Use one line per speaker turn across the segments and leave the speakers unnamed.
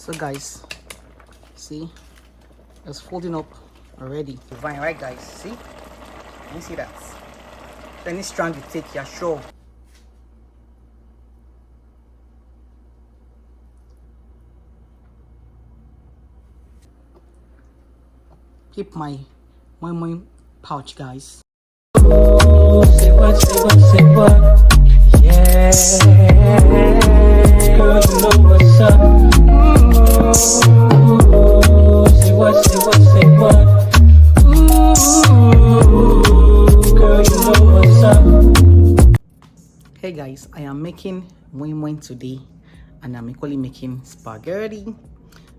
So guys, see, it's folding up already. Divine, right guys? See? Can you see that? Any strand you take, you're sure. Keep my MoiMoi pouch, guys. Say what, say what, say what? Yeah, girl, you know what's up. Say what, say what, say what? Girl, you know what's up. Hey guys, I am making MoiMoi today, and I'm equally making spaghetti.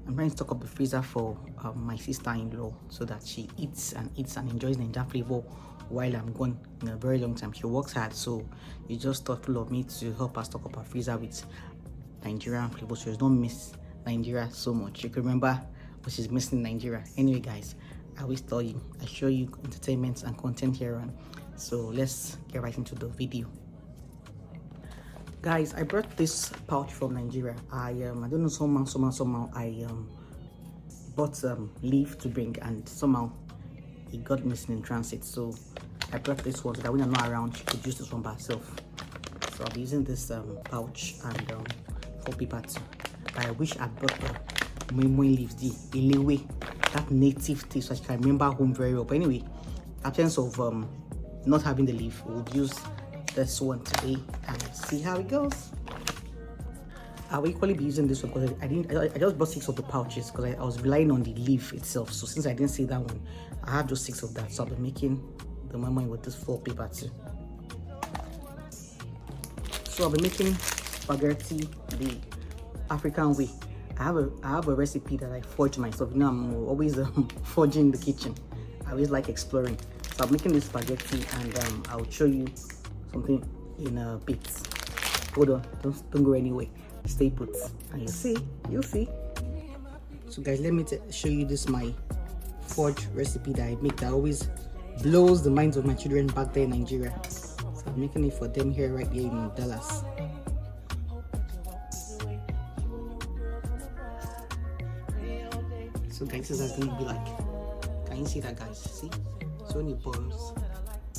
I'm trying to stock up the freezer for my sister-in-law so that she eats and enjoys Nigerian flavor while I'm gone in a very long time. She works hard, so it's just thoughtful of me to help her stock up her freezer with Nigerian flavor so she don't miss Nigeria so much. You can remember what she's missing in Nigeria. Anyway guys, I always tell you, I show you entertainment and content here on. So let's get right into the video. Guys, I brought this pouch from Nigeria. I don't know, somehow I bought leaf to bring, and somehow it got missing in transit. So I brought this one so that when I'm not around, she could use this one by herself. So I'll be using this pouch and for paper too. But I wish I brought the MoiMoi leaves, the Ilewe, that native taste, so I can remember home very well. But anyway, absence of not having the leaf, we'll use this one today and see how it goes. I will equally be using this one because I just bought 6 of the pouches because I was relying on the leaf itself. So since I didn't see that one, I have just 6 of that. So I'll be making the MoiMoi with this 4 paper too. So I'll be making spaghetti the African way. I have a recipe that I forged myself. You know, I'm always forging in the kitchen. I always like exploring. So I'm making this spaghetti and I'll show you something in a bit. Hold on, don't go anywhere. Stay put and you'll see. So guys, let me show you this, my forged recipe that I make that always blows the minds of my children back there in Nigeria. So I'm making it for them here right here in Dallas. So guys, this is going to be like, can you see that guys? See? So when it boils,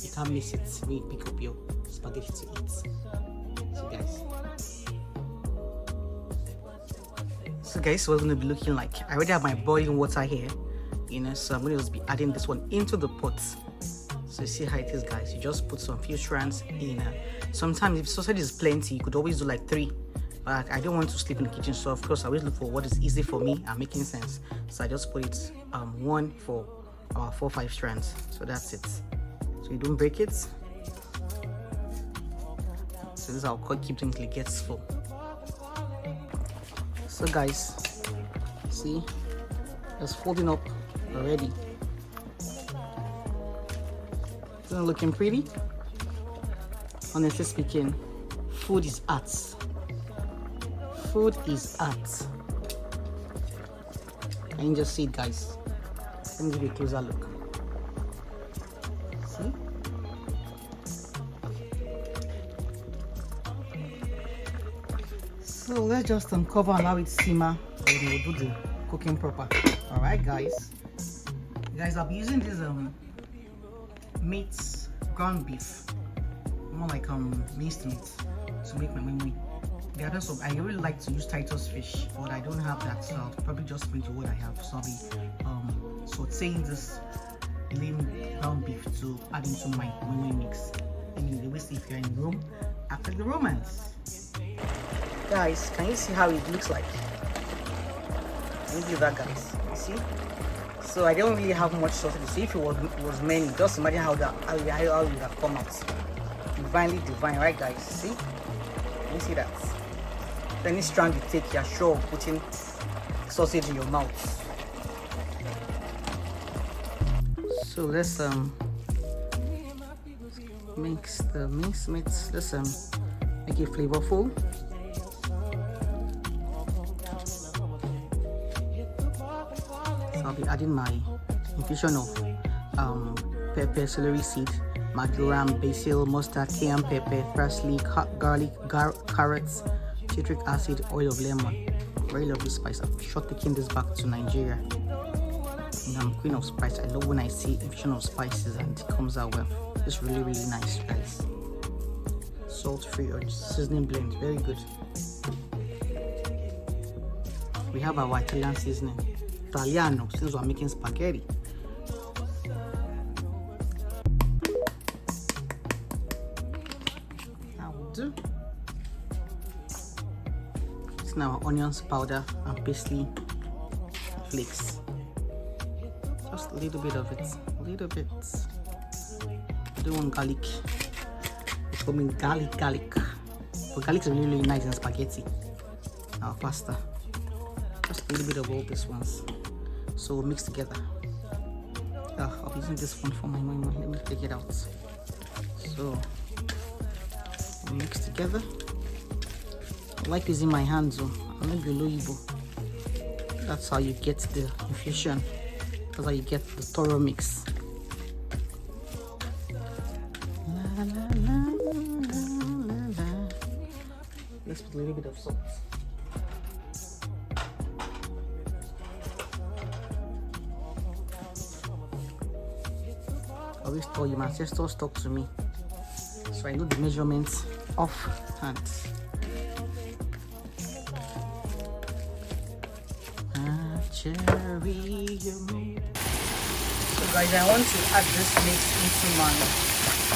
you can't miss it when you pick up your spaghetti to eat. So guys, what's going to be looking like? I already have my boiling water here, you know, so I'm going to be adding this one into the pot. So you see how it is, guys. You just put some few strands in. Sometimes if sausage is plenty, you could always do like 3, but I don't want to sleep in the kitchen, so of course I always look for what is easy for me and making sense. So I just put it 1 for about 4 or 5 strands. So that's it. So you don't break it. So this is how I'll keep until it gets full. So guys, see, it's folding up already. Isn't it looking pretty? Honestly speaking, food is art. Food is art. Can you just see it, guys? Let me give you a closer look. See? So let's just cover and allow it simmer, and we'll do the cooking proper. All right, guys. Guys, I'll be using this meat, ground beef, more like minced meat, to make my MoiMoi. The other stuff, I really like to use Titus fish, but I don't have that, so I'll probably just bring to what I have. So I'll be sauteing this lean ground beef to add into my MoiMoi mix. I mean, the way if you're in Rome, after the Romans. Guys, can you see how it looks like? Can you do that, guys? You see? So I don't really have much sausage. So if it was many, just imagine how it would have come out. Divinely divine, right, guys? See? Can you see that? Any strand you take, you're sure of putting sausage in your mouth. So let's mix the minced meat. Let's make it flavorful. So I'll be adding my infusion of pepper, celery seed, marjoram, basil, mustard, cayenne pepper, parsley, garlic, carrots, citric acid, oil of lemon. Very lovely spice. I'm sure taking this back to Nigeria. And I'm queen of spice. I love when I see infusion of spices and it comes out well. It's really, really nice, guys. Salt-free or seasoning blend, very good. We have our Italian seasoning. Italiano, since we're making spaghetti. That will do. It's now onions powder and parsley flakes. Just a little bit of it. A little bit. I don't want garlic. It's coming garlic. But garlic is really, really nice in spaghetti. Our pasta. Just a little bit of all these ones. So we'll mix together. I'll be using this one for my MoiMoi. Let me take it out. So we'll mix together. I like using my hands. I'm not Yoloibo. That's how you get the infusion. That's how you get the thorough mix. La, la, la, la, la. Let's put a little bit of salt. I always tell you, my ancestors talk to me, so I know the measurements off hand. So guys, I want to add this mix into my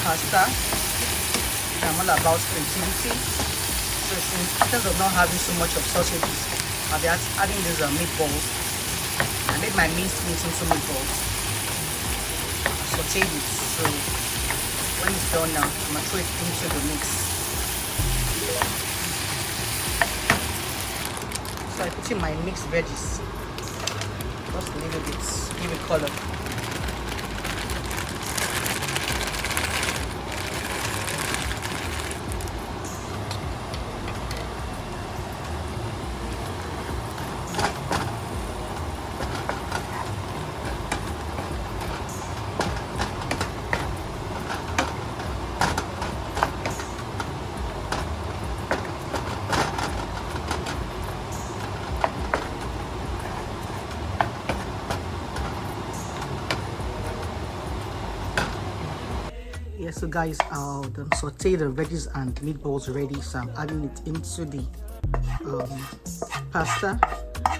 pasta. I'm all about creativity. So instead of not having so much of sausages, I'll be adding these meatballs. I made my minced meat into meatballs. I sauteed it. So when it's done now, I'm going to throw it into the mix. So I put in my mixed veggies. Just a little bit, give it color. Yeah, so guys, I'll saute the veggies and meatballs ready. So I'm adding it into the pasta. I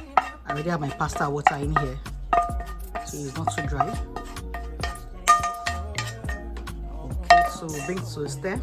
already have my pasta water in here, so it's not too dry. Okay, so we'll bring it to a stir.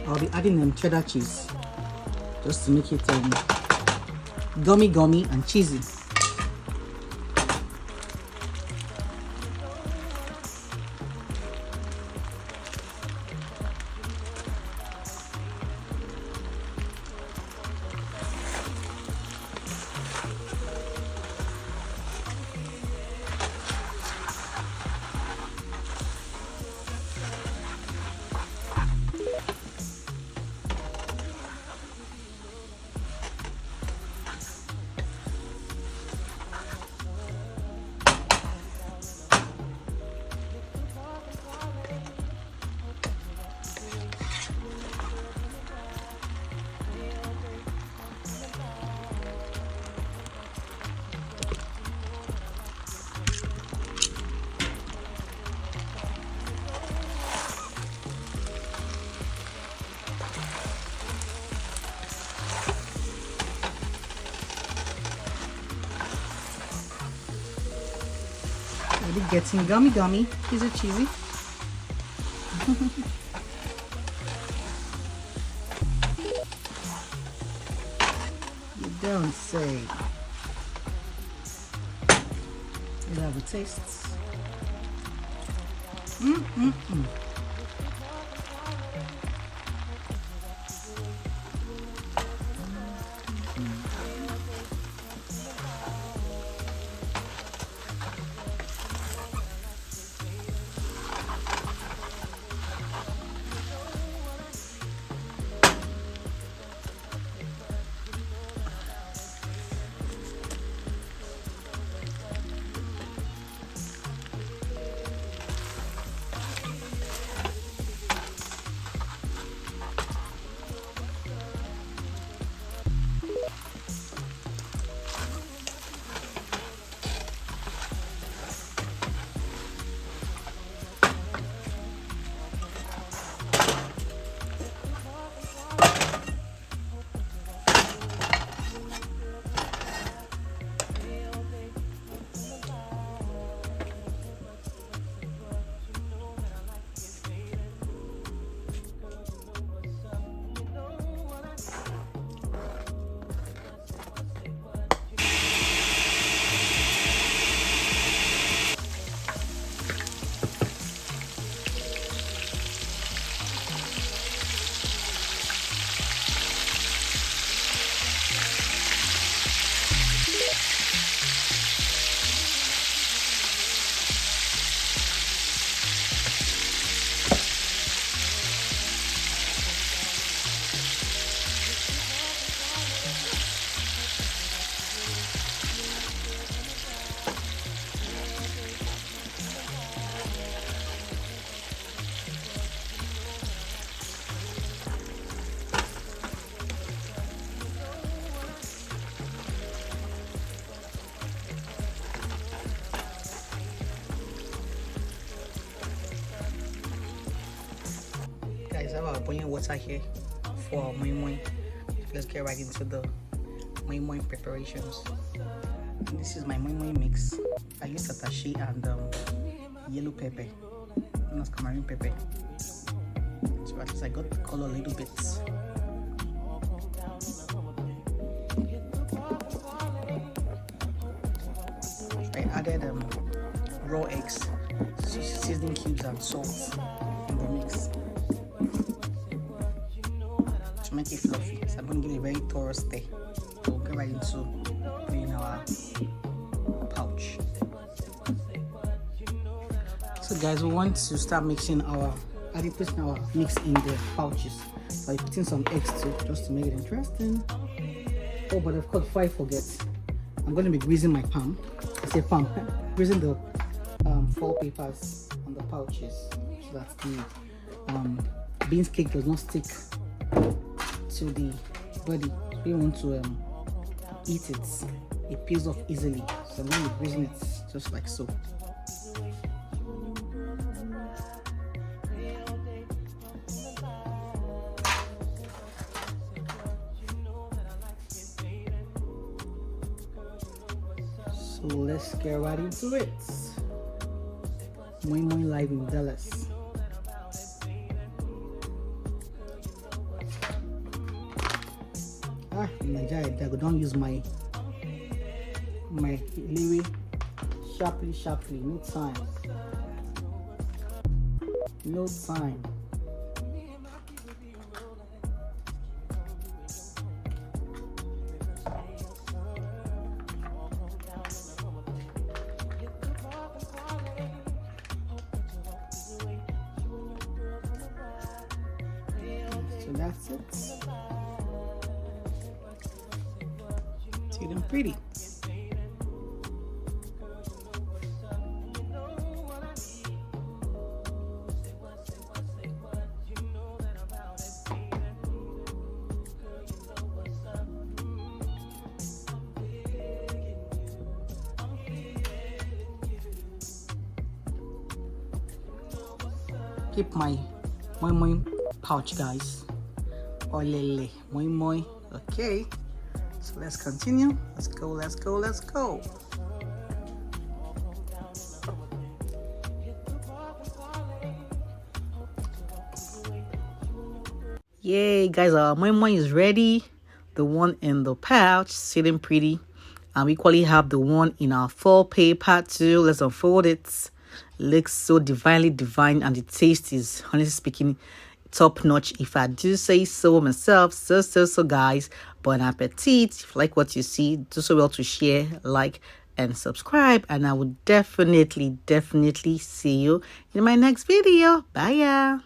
I'll be adding cheddar cheese just to make it gummy and cheesy. Getting gummy. Is it cheesy? You don't say. You have a taste. Guys, I have our boiling water here for MoiMoi. Let's get right into the MoiMoi preparations. This is my MoiMoi mix. I use attaché and yellow pepper, known as tamarind pepper. So at least I got the color a little bit. I added raw eggs, seasoning cubes, and salt in the mix to make it fluffy. So I'm going to give it a very thorough stir. We'll get right into putting our pouch. So guys, we want to start mixing putting our mix in the pouches. So I'm putting some eggs too, just to make it interesting. Oh, but of course, before I forget, I'm going to be greasing my palm. I say palm, greasing the foil papers on the pouches so that the beans cake does not stick to the body. If you want to eat it, it peels off easily. So I'm going to be greasing it just like so. So let's get right into it. MoiMoi live in Dallas. In Nigeria, I don't use my Lewy sharply. No time. No time. So that's it. See them pretty. Keep my MoiMoi pouch, guys. Olley, MoiMoi. Okay, so let's continue. Let's go. Yay, guys, our MoiMoi is ready. The one in the pouch, sitting pretty. And we equally have the one in our 4-pay part 2. Let's unfold it. Looks so divinely divine, and the taste is, honestly speaking, top notch, if I do say so myself. So guys, bon appetit. If you like what you see, do so well to share, like, and subscribe, and I will definitely see you in my next video. Bye.